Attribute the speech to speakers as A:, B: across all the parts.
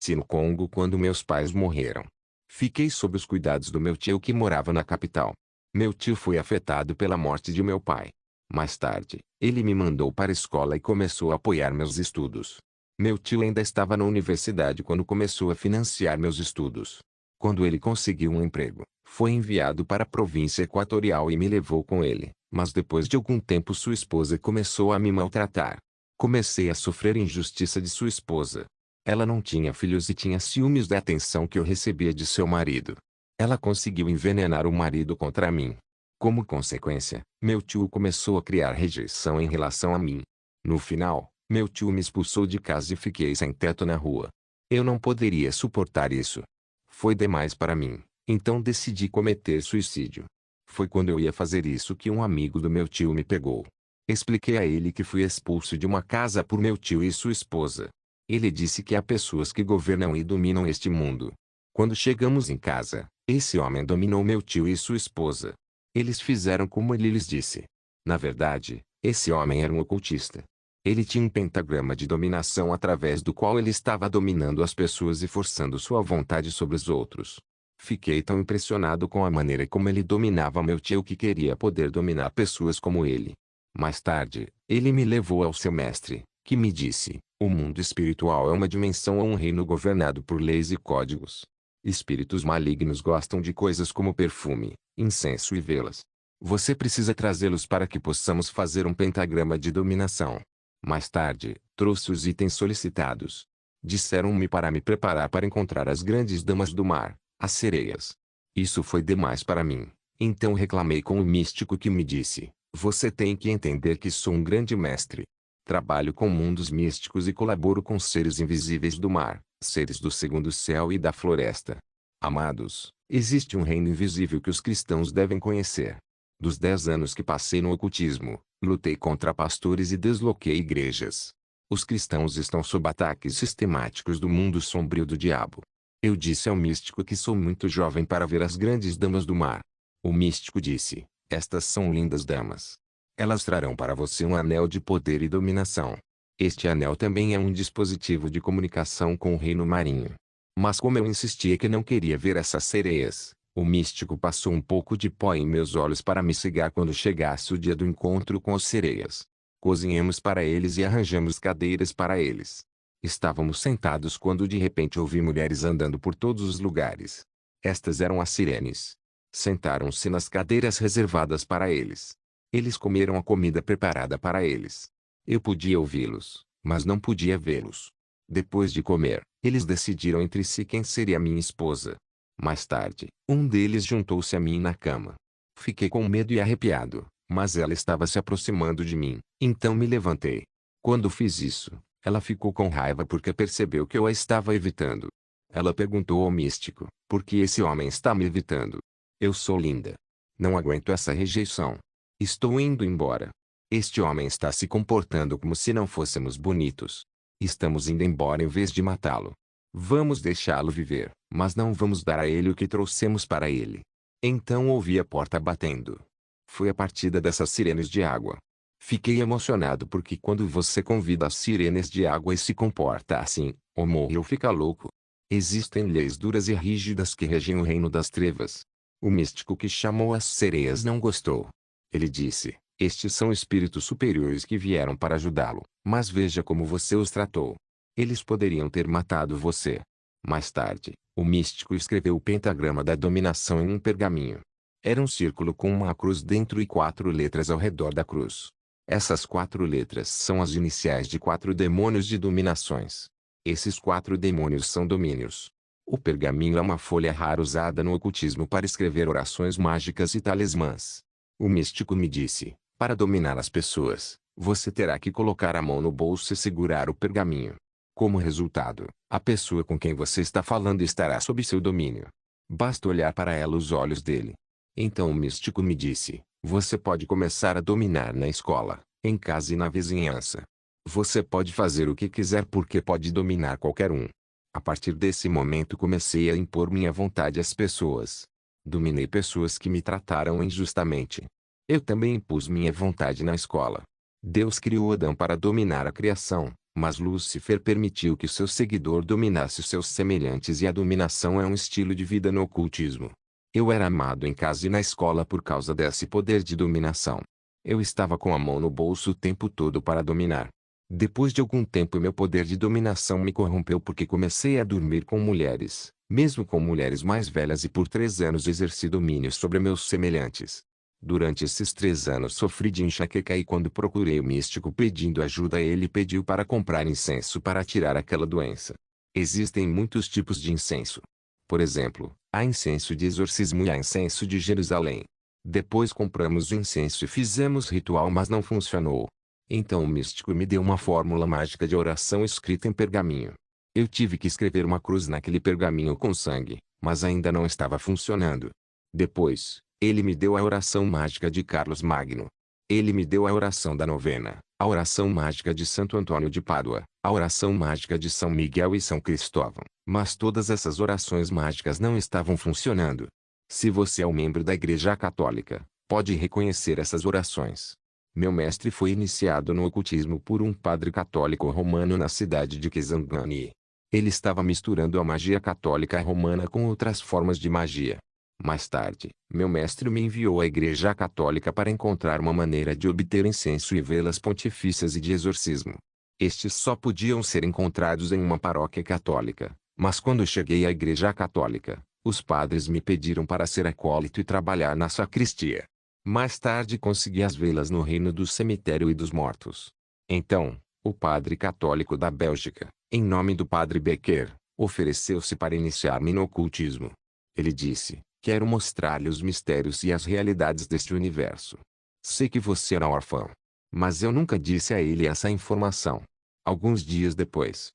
A: nasci no Congo quando meus pais morreram. Fiquei sob os cuidados do meu tio que morava na capital. Meu tio foi afetado pela morte de meu pai. Mais tarde, ele me mandou para a escola e começou a apoiar meus estudos. Meu tio ainda estava na universidade quando começou a financiar meus estudos. Quando ele conseguiu um emprego, foi enviado para a província equatorial e me levou com ele, mas depois de algum tempo sua esposa começou a me maltratar. Comecei a sofrer injustiça de sua esposa. Ela não tinha filhos e tinha ciúmes da atenção que eu recebia de seu marido. Ela conseguiu envenenar o marido contra mim. Como consequência, meu tio começou a criar rejeição em relação a mim. No final, meu tio me expulsou de casa e fiquei sem teto na rua. Eu não poderia suportar isso. Foi demais para mim, então decidi cometer suicídio. Foi quando eu ia fazer isso que um amigo do meu tio me pegou. Expliquei a ele que fui expulso de uma casa por meu tio e sua esposa. Ele disse que há pessoas que governam e dominam este mundo. Quando chegamos em casa, esse homem dominou meu tio e sua esposa. Eles fizeram como ele lhes disse. Na verdade, esse homem era um ocultista. Ele tinha um pentagrama de dominação através do qual ele estava dominando as pessoas e forçando sua vontade sobre os outros. Fiquei tão impressionado com a maneira como ele dominava meu tio que queria poder dominar pessoas como ele. Mais tarde, ele me levou ao seu mestre, que me disse: o mundo espiritual é uma dimensão ou um reino governado por leis e códigos. Espíritos malignos gostam de coisas como perfume, incenso e velas. Você precisa trazê-los para que possamos fazer um pentagrama de dominação. Mais tarde, trouxe os itens solicitados. Disseram-me para me preparar para encontrar as grandes damas do mar, as sereias. Isso foi demais para mim. Então reclamei com o místico que me disse: você tem que entender que sou um grande mestre. Trabalho com mundos místicos e colaboro com seres invisíveis do mar, seres do segundo céu e da floresta. Amados, existe um reino invisível que os cristãos devem conhecer. Dos 10 anos que passei no ocultismo, lutei contra pastores e desloquei igrejas. Os cristãos estão sob ataques sistemáticos do mundo sombrio do diabo. Eu disse ao místico que sou muito jovem para ver as grandes damas do mar. O místico disse: estas são lindas damas. Elas trarão para você um anel de poder e dominação. Este anel também é um dispositivo de comunicação com o reino marinho. Mas como eu insistia que não queria ver essas sereias, o místico passou um pouco de pó em meus olhos para me cegar quando chegasse o dia do encontro com as sereias. Cozinhamos para eles e arranjamos cadeiras para eles. Estávamos sentados quando de repente ouvi mulheres andando por todos os lugares. Estas eram as sirenes. Sentaram-se nas cadeiras reservadas para eles. Eles comeram a comida preparada para eles. Eu podia ouvi-los, mas não podia vê-los. Depois de comer, eles decidiram entre si quem seria minha esposa. Mais tarde, um deles juntou-se a mim na cama. Fiquei com medo e arrepiado, mas ela estava se aproximando de mim, então me levantei. Quando fiz isso, ela ficou com raiva porque percebeu que eu a estava evitando. Ela perguntou ao místico: por que esse homem está me evitando? Eu sou linda. Não aguento essa rejeição. Estou indo embora. Este homem está se comportando como se não fôssemos bonitos. Estamos indo embora em vez de matá-lo. Vamos deixá-lo viver, mas não vamos dar a ele o que trouxemos para ele. Então ouvi a porta batendo. Foi a partida dessas sirenes de água. Fiquei emocionado porque quando você convida as sirenes de água e se comporta assim, ou morre ou fica louco. Existem leis duras e rígidas que regem o reino das trevas. O místico que chamou as sereias não gostou. Ele disse: estes são espíritos superiores que vieram para ajudá-lo, mas veja como você os tratou. Eles poderiam ter matado você. Mais tarde, o místico escreveu o pentagrama da dominação em um pergaminho. Era um círculo com uma cruz dentro e 4 letras ao redor da cruz. Essas 4 letras são as iniciais de 4 demônios de dominações. Esses 4 demônios são domínios. O pergaminho é uma folha rara usada no ocultismo para escrever orações mágicas e talismãs. O místico me disse: para dominar as pessoas, você terá que colocar a mão no bolso e segurar o pergaminho. Como resultado, a pessoa com quem você está falando estará sob seu domínio. Basta olhar para ela os olhos dele. Então o místico me disse: você pode começar a dominar na escola, em casa e na vizinhança. Você pode fazer o que quiser porque pode dominar qualquer um. A partir desse momento comecei a impor minha vontade às pessoas. Dominei pessoas que me trataram injustamente. Eu também impus minha vontade na escola. Deus criou Adão para dominar a criação, Mas Lúcifer permitiu que seu seguidor dominasse seus semelhantes e a dominação é um estilo de vida no ocultismo. Eu era amado em casa e na escola por causa desse poder de dominação. Eu estava com a mão no bolso o tempo todo para dominar. Depois de algum tempo meu poder de dominação me corrompeu porque comecei a dormir com mulheres, mesmo com mulheres mais velhas e por 3 anos exerci domínio sobre meus semelhantes. Durante esses 3 anos sofri de enxaqueca e quando procurei o místico pedindo ajuda ele pediu para comprar incenso para tirar aquela doença. Existem muitos tipos de incenso. Por exemplo, há incenso de exorcismo e há incenso de Jerusalém. Depois compramos o incenso e fizemos ritual mas não funcionou. Então o místico me deu uma fórmula mágica de oração escrita em pergaminho. Eu tive que escrever uma cruz naquele pergaminho com sangue, mas ainda não estava funcionando. Depois, ele me deu a oração mágica de Carlos Magno. Ele me deu a oração da novena, a oração mágica de Santo Antônio de Pádua, a oração mágica de São Miguel e São Cristóvão. Mas todas essas orações mágicas não estavam funcionando. Se você é um membro da Igreja Católica, pode reconhecer essas orações. Meu mestre foi iniciado no ocultismo por um padre católico romano na cidade de Kisangani. Ele estava misturando a magia católica romana com outras formas de magia. Mais tarde, meu mestre me enviou à Igreja Católica para encontrar uma maneira de obter incenso e velas pontifícias e de exorcismo. Estes só podiam ser encontrados em uma paróquia católica, mas quando cheguei à Igreja Católica, os padres me pediram para ser acólito e trabalhar na sacristia. Mais tarde consegui as velas no reino do cemitério e dos mortos. Então, o padre católico da Bélgica, em nome do padre Becker, ofereceu-se para iniciar-me no ocultismo. Ele disse: quero mostrar-lhe os mistérios e as realidades deste universo. Sei que você era órfão. Mas eu nunca disse a ele essa informação. Alguns dias depois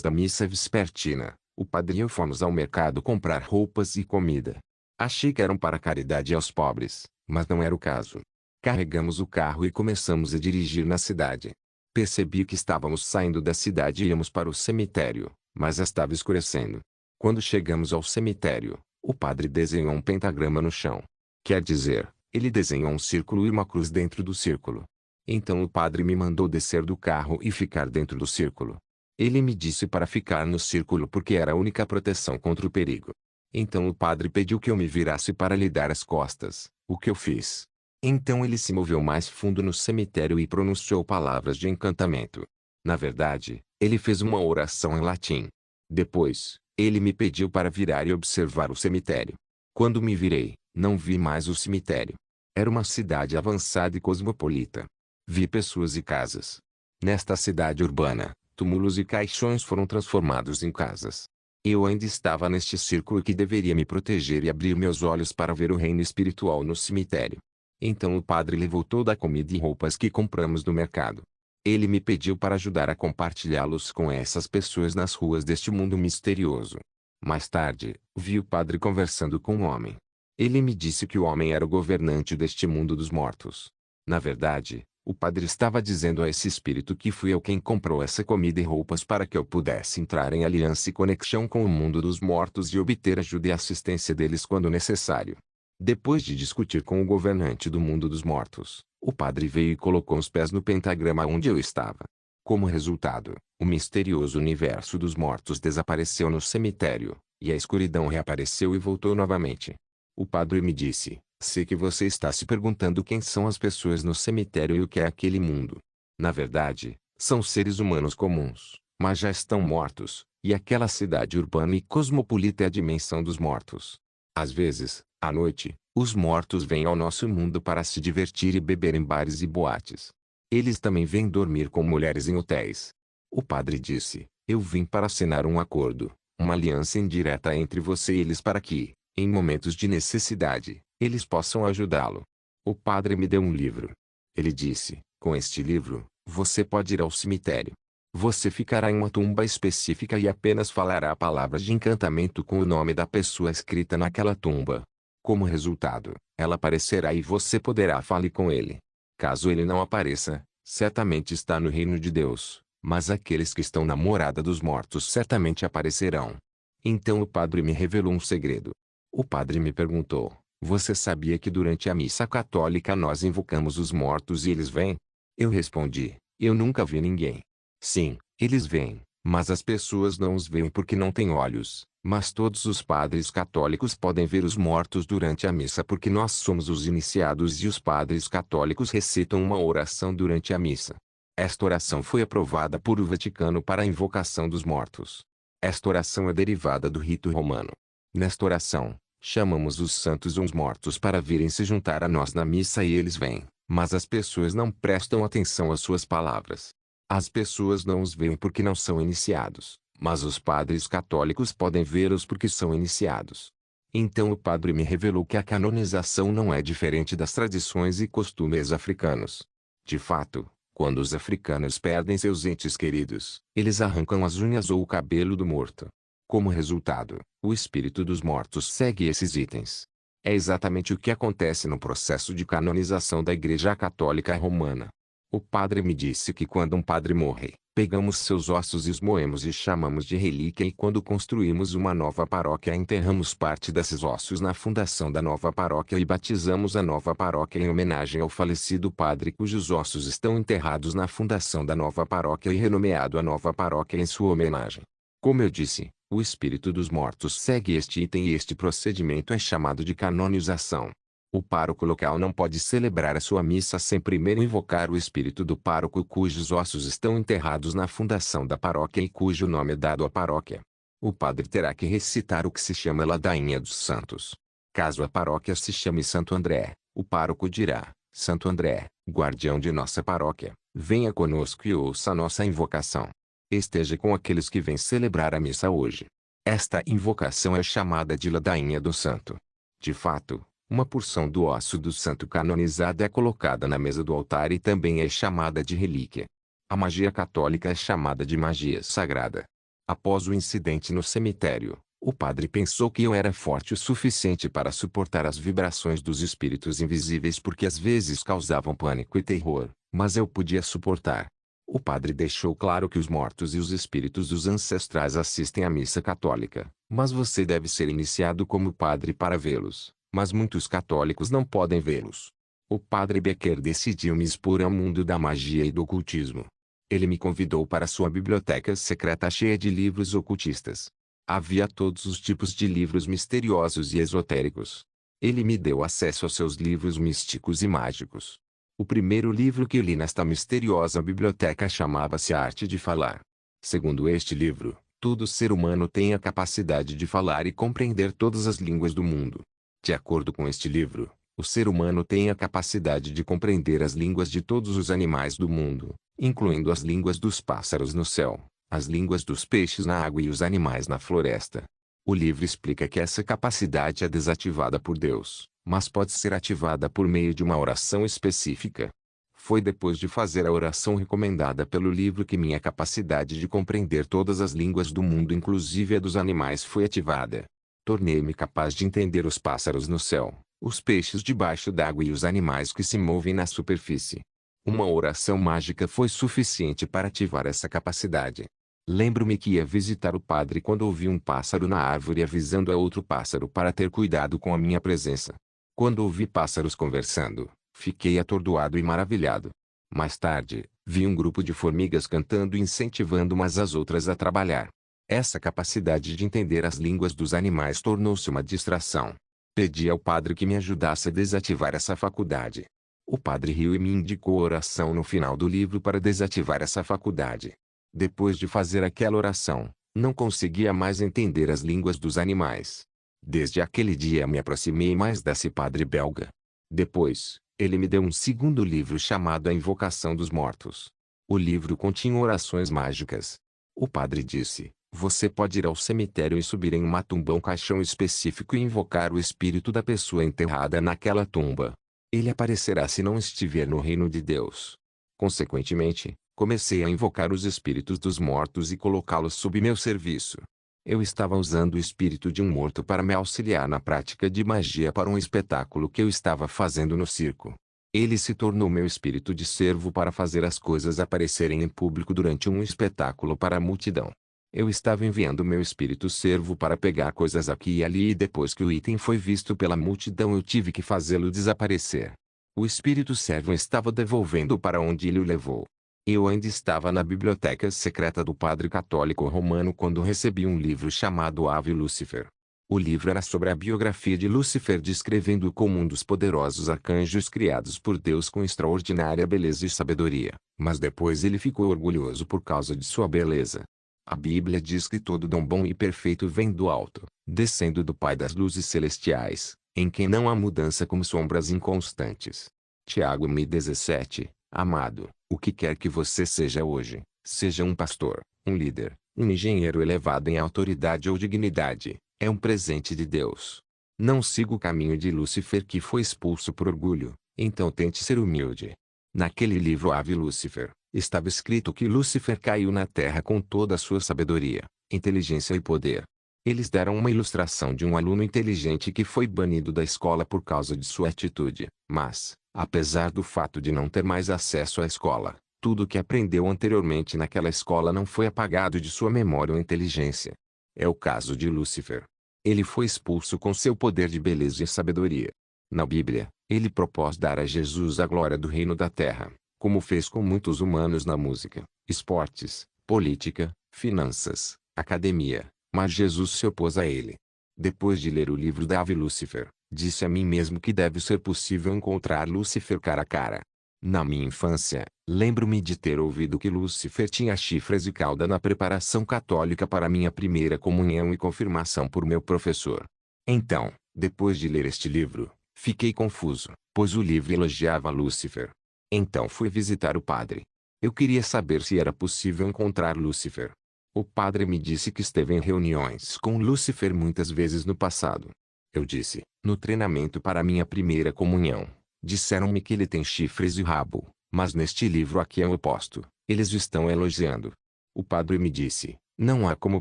A: da missa vespertina, o padre e eu fomos ao mercado comprar roupas e comida. Achei que eram para caridade aos pobres, mas não era o caso. Carregamos o carro e começamos a dirigir na cidade. Percebi que estávamos saindo da cidade e íamos para o cemitério, mas estava escurecendo. Quando chegamos ao cemitério, o padre desenhou um pentagrama no chão. Quer dizer, ele desenhou um círculo e uma cruz dentro do círculo. Então o padre me mandou descer do carro e ficar dentro do círculo. Ele me disse para ficar no círculo porque era a única proteção contra o perigo. Então o padre pediu que eu me virasse para lhe dar as costas, o que eu fiz. Então ele se moveu mais fundo no cemitério e pronunciou palavras de encantamento. Na verdade, ele fez uma oração em latim. Depois, ele me pediu para virar e observar o cemitério. Quando me virei, não vi mais o cemitério. Era uma cidade avançada e cosmopolita. Vi pessoas e casas. Nesta cidade urbana, túmulos e caixões foram transformados em casas. Eu ainda estava neste círculo que deveria me proteger e abrir meus olhos para ver o reino espiritual no cemitério. Então o padre levou toda a comida e roupas que compramos no mercado. Ele me pediu para ajudar a compartilhá-los com essas pessoas nas ruas deste mundo misterioso. Mais tarde, vi o padre conversando com um homem. Ele me disse que o homem era o governante deste mundo dos mortos. Na verdade, o padre estava dizendo a esse espírito que fui eu quem comprou essa comida e roupas para que eu pudesse entrar em aliança e conexão com o mundo dos mortos e obter ajuda e assistência deles quando necessário. Depois de discutir com o governante do mundo dos mortos, o padre veio e colocou os pés no pentagrama onde eu estava. Como resultado, o misterioso universo dos mortos desapareceu no cemitério, e a escuridão reapareceu e voltou novamente. O padre me disse: sei que você está se perguntando quem são as pessoas no cemitério e o que é aquele mundo. Na verdade, são seres humanos comuns, mas já estão mortos, e aquela cidade urbana e cosmopolita é a dimensão dos mortos. Às vezes, à noite, os mortos vêm ao nosso mundo para se divertir e beber em bares e boates. Eles também vêm dormir com mulheres em hotéis. O padre disse: eu vim para assinar um acordo, uma aliança indireta entre você e eles para que, em momentos de necessidade, eles possam ajudá-lo. O padre me deu um livro. Ele disse: com este livro, você pode ir ao cemitério. Você ficará em uma tumba específica e apenas falará palavras de encantamento com o nome da pessoa escrita naquela tumba. Como resultado, ela aparecerá e você poderá falar com ele. Caso ele não apareça, certamente está no reino de Deus, mas aqueles que estão na morada dos mortos certamente aparecerão. Então o padre me revelou um segredo. O padre me perguntou: você sabia que durante a missa católica nós invocamos os mortos e eles vêm? Eu respondi: eu nunca vi ninguém. Sim, Eles veem, mas as pessoas não os veem porque não têm olhos. Mas todos os padres católicos podem ver os mortos durante a missa porque nós somos os iniciados e os padres católicos recitam uma oração durante a missa. Esta oração foi aprovada por o Vaticano para a invocação dos mortos. Esta oração é derivada do rito romano. Nesta oração, chamamos os santos ou os mortos para virem se juntar a nós na missa e eles vêm, mas as pessoas não prestam atenção às suas palavras. As pessoas não os veem porque não são iniciados, mas os padres católicos podem vê-los porque são iniciados. Então o padre me revelou que a canonização não é diferente das tradições e costumes africanos. De fato, quando os africanos perdem seus entes queridos, eles arrancam as unhas ou o cabelo do morto. Como resultado, o espírito dos mortos segue esses itens. É exatamente o que acontece no processo de canonização da Igreja Católica Romana. O padre me disse que quando um padre morre, pegamos seus ossos e os moemos e chamamos de relíquia e quando construímos uma nova paróquia enterramos parte desses ossos na fundação da nova paróquia e batizamos a nova paróquia em homenagem ao falecido padre cujos ossos estão enterrados na fundação da nova paróquia e renomeado a nova paróquia em sua homenagem. Como eu disse, o espírito dos mortos segue este item e este procedimento é chamado de canonização. O pároco local não pode celebrar a sua missa sem primeiro invocar o espírito do pároco cujos ossos estão enterrados na fundação da paróquia e cujo nome é dado à paróquia. O padre terá que recitar o que se chama Ladainha dos Santos. Caso a paróquia se chame Santo André, o pároco dirá: Santo André, guardião de nossa paróquia, venha conosco e ouça a nossa invocação. Esteja com aqueles que vêm celebrar a missa hoje. Esta invocação é chamada de Ladainha do Santo. De fato, uma porção do osso do santo canonizado é colocada na mesa do altar e também é chamada de relíquia. A magia católica é chamada de magia sagrada. Após o incidente no cemitério, o padre pensou que eu era forte o suficiente para suportar as vibrações dos espíritos invisíveis porque às vezes causavam pânico e terror, mas eu podia suportar. O padre deixou claro que os mortos e os espíritos dos ancestrais assistem à missa católica, mas você deve ser iniciado como padre para vê-los. Mas muitos católicos não podem vê-los. O padre Becker decidiu me expor ao mundo da magia e do ocultismo. Ele me convidou para sua biblioteca secreta cheia de livros ocultistas. Havia todos os tipos de livros misteriosos e esotéricos. Ele me deu acesso aos seus livros místicos e mágicos. O primeiro livro que li nesta misteriosa biblioteca chamava-se A Arte de Falar. Segundo este livro, todo ser humano tem a capacidade de falar e compreender todas as línguas do mundo. De acordo com este livro, o ser humano tem a capacidade de compreender as línguas de todos os animais do mundo, incluindo as línguas dos pássaros no céu, as línguas dos peixes na água e os animais na floresta. O livro explica que essa capacidade é desativada por Deus, mas pode ser ativada por meio de uma oração específica. Foi depois de fazer a oração recomendada pelo livro que minha capacidade de compreender todas as línguas do mundo, inclusive a dos animais, foi ativada. Tornei-me capaz de entender os pássaros no céu, os peixes debaixo d'água e os animais que se movem na superfície. Uma oração mágica foi suficiente para ativar essa capacidade. Lembro-me que ia visitar o padre quando ouvi um pássaro na árvore avisando a outro pássaro para ter cuidado com a minha presença. Quando ouvi pássaros conversando, fiquei atordoado e maravilhado. Mais tarde, vi um grupo de formigas cantando e incentivando umas às outras a trabalhar. Essa capacidade de entender as línguas dos animais tornou-se uma distração. Pedi ao padre que me ajudasse a desativar essa faculdade. O padre riu e me indicou a oração no final do livro para desativar essa faculdade. Depois de fazer aquela oração, não conseguia mais entender as línguas dos animais. Desde aquele dia me aproximei mais desse padre belga. Depois, ele me deu um segundo livro chamado A Invocação dos Mortos. O livro continha orações mágicas. O padre disse: você pode ir ao cemitério e subir em uma tumba um caixão específico e invocar o espírito da pessoa enterrada naquela tumba. Ele aparecerá se não estiver no reino de Deus. Consequentemente, comecei a invocar os espíritos dos mortos e colocá-los sob meu serviço. Eu estava usando o espírito de um morto para me auxiliar na prática de magia para um espetáculo que eu estava fazendo no circo. Ele se tornou meu espírito de servo para fazer as coisas aparecerem em público durante um espetáculo para a multidão. Eu estava enviando meu espírito servo para pegar coisas aqui e ali e depois que o item foi visto pela multidão eu tive que fazê-lo desaparecer. O espírito servo estava devolvendo para onde ele o levou. Eu ainda estava na biblioteca secreta do padre católico romano quando recebi um livro chamado Ave Lúcifer. O livro era sobre a biografia de Lúcifer, descrevendo-o como um dos poderosos arcanjos criados por Deus com extraordinária beleza e sabedoria, mas depois ele ficou orgulhoso por causa de sua beleza. A Bíblia diz que todo dom bom e perfeito vem do alto, descendo do Pai das luzes celestiais, em quem não há mudança como sombras inconstantes. Tiago 1:17. Amado, o que quer que você seja hoje, seja um pastor, um líder, um engenheiro elevado em autoridade ou dignidade, é um presente de Deus. Não siga o caminho de Lúcifer, que foi expulso por orgulho, então tente ser humilde. Naquele livro Ave Lúcifer, estava escrito que Lúcifer caiu na terra com toda a sua sabedoria, inteligência e poder. Eles deram uma ilustração de um aluno inteligente que foi banido da escola por causa de sua atitude, mas, apesar do fato de não ter mais acesso à escola, tudo o que aprendeu anteriormente naquela escola não foi apagado de sua memória ou inteligência. É o caso de Lúcifer. Ele foi expulso com seu poder de beleza e sabedoria. Na Bíblia, ele propôs dar a Jesus a glória do reino da terra, como fez com muitos humanos na música, esportes, política, finanças, academia, mas Jesus se opôs a ele. Depois de ler o livro da Ave Lúcifer, disse a mim mesmo que deve ser possível encontrar Lúcifer cara a cara. Na minha infância, lembro-me de ter ouvido que Lúcifer tinha chifres e cauda na preparação católica para minha primeira comunhão e confirmação por meu professor. Então, depois de ler este livro, fiquei confuso, pois o livro elogiava Lúcifer. Então fui visitar o padre. Eu queria saber se era possível encontrar Lúcifer. O padre me disse que esteve em reuniões com Lúcifer muitas vezes no passado. Eu disse, no treinamento para minha primeira comunhão. Disseram-me que ele tem chifres e rabo, mas neste livro aqui é o oposto, eles o estão elogiando. O padre me disse, não há como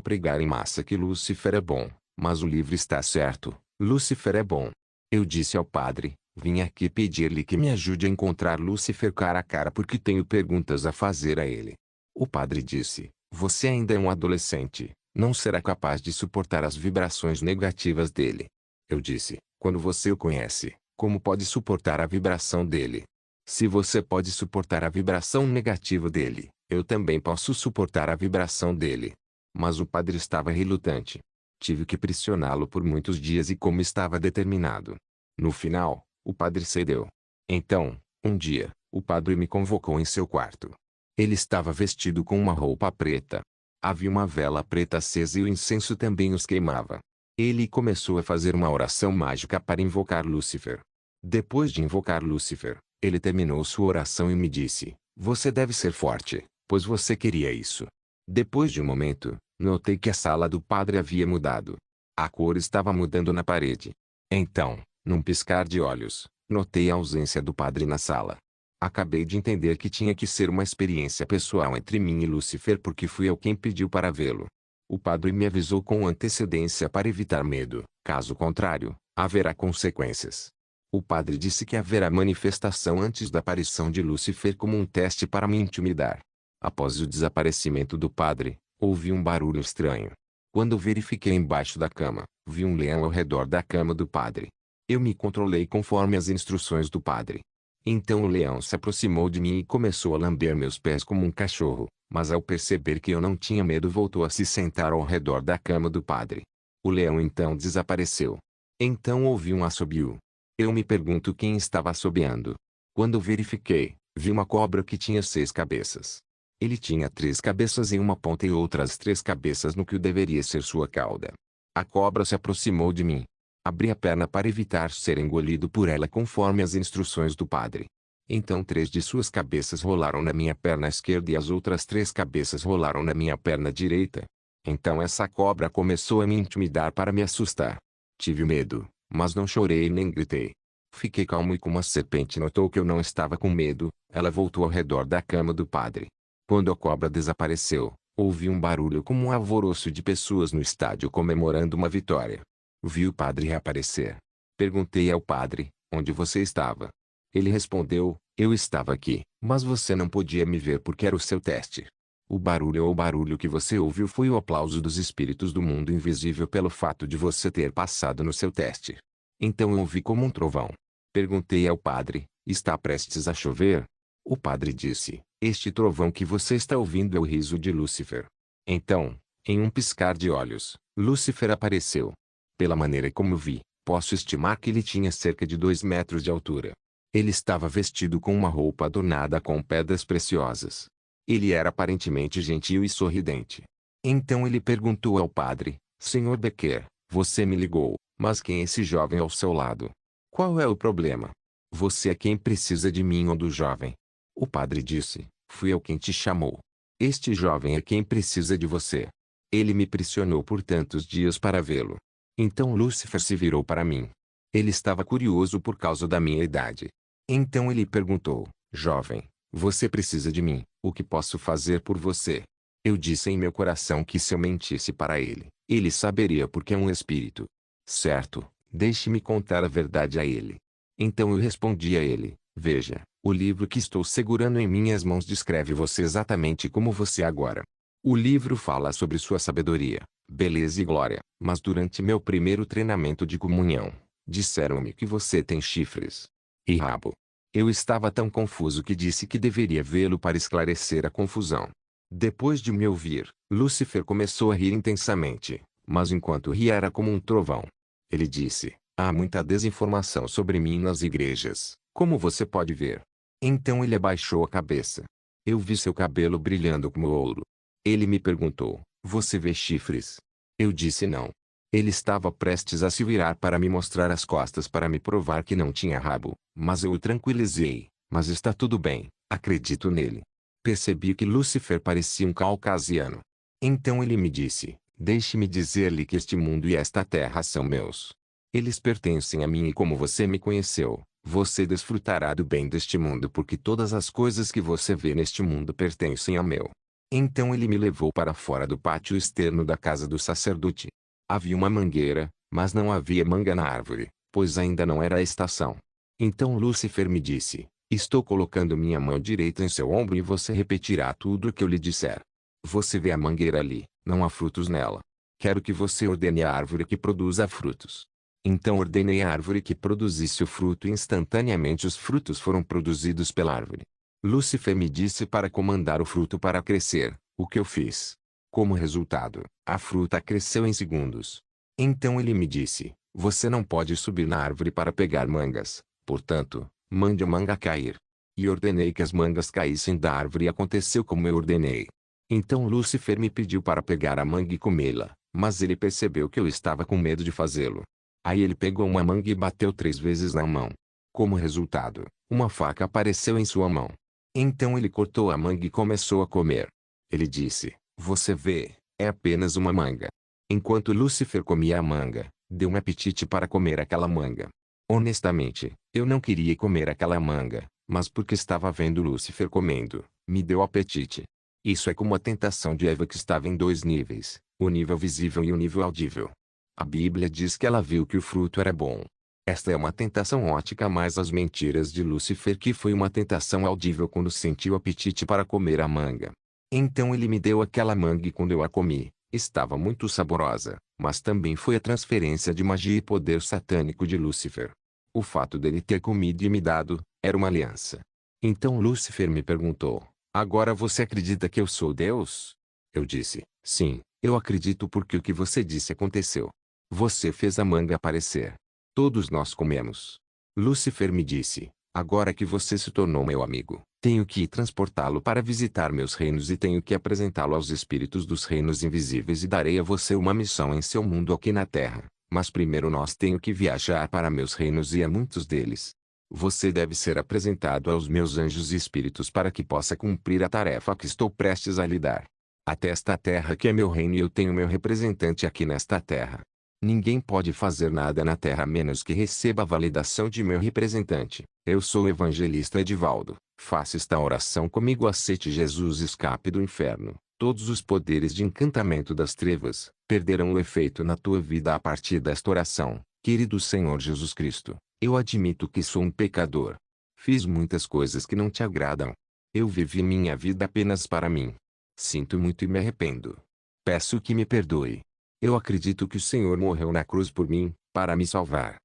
A: pregar em massa que Lúcifer é bom, mas o livro está certo, Lúcifer é bom. Eu disse ao padre, vim aqui pedir-lhe que me ajude a encontrar Lúcifer cara a cara porque tenho perguntas a fazer a ele. O padre disse, você ainda é um adolescente, não será capaz de suportar as vibrações negativas dele. Eu disse, quando você o conhece, como pode suportar a vibração dele? Se você pode suportar a vibração negativa dele, eu também posso suportar a vibração dele. Mas o padre estava relutante. Tive que pressioná-lo por muitos dias e como estava determinado. No final, o padre cedeu. Então, um dia, o padre me convocou em seu quarto. Ele estava vestido com uma roupa preta. Havia uma vela preta acesa e o incenso também os queimava. Ele começou a fazer uma oração mágica para invocar Lúcifer. Depois de invocar Lúcifer, ele terminou sua oração e me disse, você deve ser forte, pois você queria isso. Depois de um momento, notei que a sala do padre havia mudado. A cor estava mudando na parede. Então, num piscar de olhos, notei a ausência do padre na sala. Acabei de entender que tinha que ser uma experiência pessoal entre mim e Lúcifer porque fui eu quem pediu para vê-lo. O padre me avisou com antecedência para evitar medo, caso contrário, haverá consequências. O padre disse que haverá manifestação antes da aparição de Lúcifer como um teste para me intimidar. Após o desaparecimento do padre, ouvi um barulho estranho. Quando verifiquei embaixo da cama, vi um leão ao redor da cama do padre. Eu me controlei conforme as instruções do padre. Então o leão se aproximou de mim e começou a lamber meus pés como um cachorro, mas ao perceber que eu não tinha medo voltou a se sentar ao redor da cama do padre. O leão então desapareceu. Então ouvi um assobio. Eu me pergunto quem estava assobiando. Quando verifiquei, vi uma cobra que tinha 6 cabeças. Ele tinha 3 cabeças em uma ponta e outras 3 cabeças no que deveria ser sua cauda. A cobra se aproximou de mim. Abri a perna para evitar ser engolido por ela conforme as instruções do padre. Então 3 de suas cabeças rolaram na minha perna esquerda e as outras 3 cabeças rolaram na minha perna direita. Então essa cobra começou a me intimidar para me assustar. Tive medo, mas não chorei nem gritei. Fiquei calmo e como a serpente notou que eu não estava com medo, ela voltou ao redor da cama do padre. Quando a cobra desapareceu, ouvi um barulho como um alvoroço de pessoas no estádio comemorando uma vitória. Vi o padre reaparecer. Perguntei ao padre, onde você estava? Ele respondeu, eu estava aqui, mas você não podia me ver porque era o seu teste. O barulho ou barulho que você ouviu foi o aplauso dos espíritos do mundo invisível pelo fato de você ter passado no seu teste. Então eu ouvi como um trovão. Perguntei ao padre, está prestes a chover? O padre disse, este trovão que você está ouvindo é o riso de Lúcifer. Então, em um piscar de olhos, Lúcifer apareceu. Pela maneira como vi, posso estimar que ele tinha cerca de 2 metros de altura. Ele estava vestido com uma roupa adornada com pedras preciosas. Ele era aparentemente gentil e sorridente. Então ele perguntou ao padre, Senhor Becker, você me ligou, mas quem é esse jovem ao seu lado? Qual é o problema? Você é quem precisa de mim ou do jovem? O padre disse, fui eu quem te chamou. Este jovem é quem precisa de você. Ele me pressionou por tantos dias para vê-lo. Então Lúcifer se virou para mim. Ele estava curioso por causa da minha idade. Então ele perguntou, jovem, você precisa de mim, o que posso fazer por você? Eu disse em meu coração que se eu mentisse para ele, ele saberia porque é um espírito. Certo, deixe-me contar a verdade a ele. Então eu respondi a ele, veja, o livro que estou segurando em minhas mãos descreve você exatamente como você é agora. O livro fala sobre sua sabedoria, beleza e glória, mas durante meu primeiro treinamento de comunhão, disseram-me que você tem chifres e rabo. Eu estava tão confuso que disse que deveria vê-lo para esclarecer a confusão. Depois de me ouvir, Lúcifer começou a rir intensamente, mas enquanto ria era como um trovão. Ele disse, há muita desinformação sobre mim nas igrejas, como você pode ver. Então ele abaixou a cabeça. Eu vi seu cabelo brilhando como ouro. Ele me perguntou, você vê chifres? Eu disse não. Ele estava prestes a se virar para me mostrar as costas para me provar que não tinha rabo, mas eu o tranquilizei, mas está tudo bem, acredito nele. Percebi que Lúcifer parecia um caucasiano. Então ele me disse, deixe-me dizer-lhe que este mundo e esta terra são meus. Eles pertencem a mim e como você me conheceu, você desfrutará do bem deste mundo porque todas as coisas que você vê neste mundo pertencem ao meu. Então ele me levou para fora do pátio externo da casa do sacerdote. Havia uma mangueira, mas não havia manga na árvore, pois ainda não era a estação. Então Lúcifer me disse, estou colocando minha mão direita em seu ombro e você repetirá tudo o que eu lhe disser. Você vê a mangueira ali, não há frutos nela. Quero que você ordene a árvore que produza frutos. Então ordenei a árvore que produzisse o fruto e instantaneamente os frutos foram produzidos pela árvore. Lúcifer me disse para comandar o fruto para crescer, o que eu fiz. Como resultado, a fruta cresceu em segundos. Então ele me disse, você não pode subir na árvore para pegar mangas, portanto, mande a manga cair. E ordenei que as mangas caíssem da árvore e aconteceu como eu ordenei. Então Lúcifer me pediu para pegar a manga e comê-la, mas ele percebeu que eu estava com medo de fazê-lo. Aí ele pegou uma manga e bateu 3 vezes na mão. Como resultado, uma faca apareceu em sua mão. Então ele cortou a manga e começou a comer. Ele disse, você vê, é apenas uma manga. Enquanto Lúcifer comia a manga, deu um apetite para comer aquela manga. Honestamente, eu não queria comer aquela manga, mas porque estava vendo Lúcifer comendo, me deu apetite. Isso é como a tentação de Eva que estava em 2 níveis, o nível visível e o nível audível. A Bíblia diz que ela viu que o fruto era bom. Esta é uma tentação ótica mais as mentiras de Lúcifer que foi uma tentação audível quando sentiu apetite para comer a manga. Então ele me deu aquela manga e quando eu a comi, estava muito saborosa, mas também foi a transferência de magia e poder satânico de Lúcifer. O fato dele ter comido e me dado, era uma aliança. Então Lúcifer me perguntou, agora você acredita que eu sou Deus? Eu disse, sim, eu acredito porque o que você disse aconteceu. Você fez a manga aparecer. Todos nós comemos. Lúcifer me disse, agora que você se tornou meu amigo, tenho que ir transportá-lo para visitar meus reinos e tenho que apresentá-lo aos espíritos dos reinos invisíveis e darei a você uma missão em seu mundo aqui na Terra. Mas primeiro nós tenho que viajar para meus reinos e a muitos deles. Você deve ser apresentado aos meus anjos e espíritos para que possa cumprir a tarefa que estou prestes a lhe dar. Até esta terra que é meu reino e eu tenho meu representante aqui nesta terra. Ninguém pode fazer nada na terra a menos que receba a validação de meu representante. Eu sou o evangelista Edivaldo. Faça esta oração comigo. Aceite Jesus, escape do inferno. Todos os poderes de encantamento das trevas perderão o efeito na tua vida a partir desta oração. Querido Senhor Jesus Cristo, eu admito que sou um pecador. Fiz muitas coisas que não te agradam. Eu vivi minha vida apenas para mim. Sinto muito e me arrependo. Peço que me perdoe. Eu acredito que o Senhor morreu na cruz por mim, para me salvar.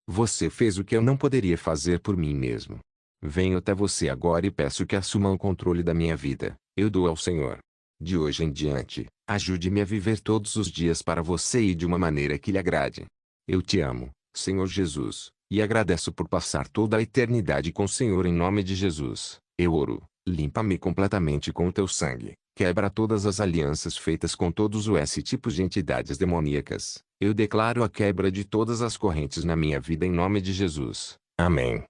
A: Você fez o que eu não poderia fazer por mim mesmo. Venho até você agora e peço que assuma o controle da minha vida. Eu dou ao Senhor. De hoje em diante, ajude-me a viver todos os dias para você e de uma maneira que lhe agrade. Eu te amo, Senhor Jesus, e agradeço por passar toda a eternidade com o Senhor em nome de Jesus. Eu oro, limpa-me completamente com o teu sangue. Quebra todas as alianças feitas com todos os tipos de entidades demoníacas. Eu declaro a quebra de todas as correntes na minha vida em nome de Jesus. Amém.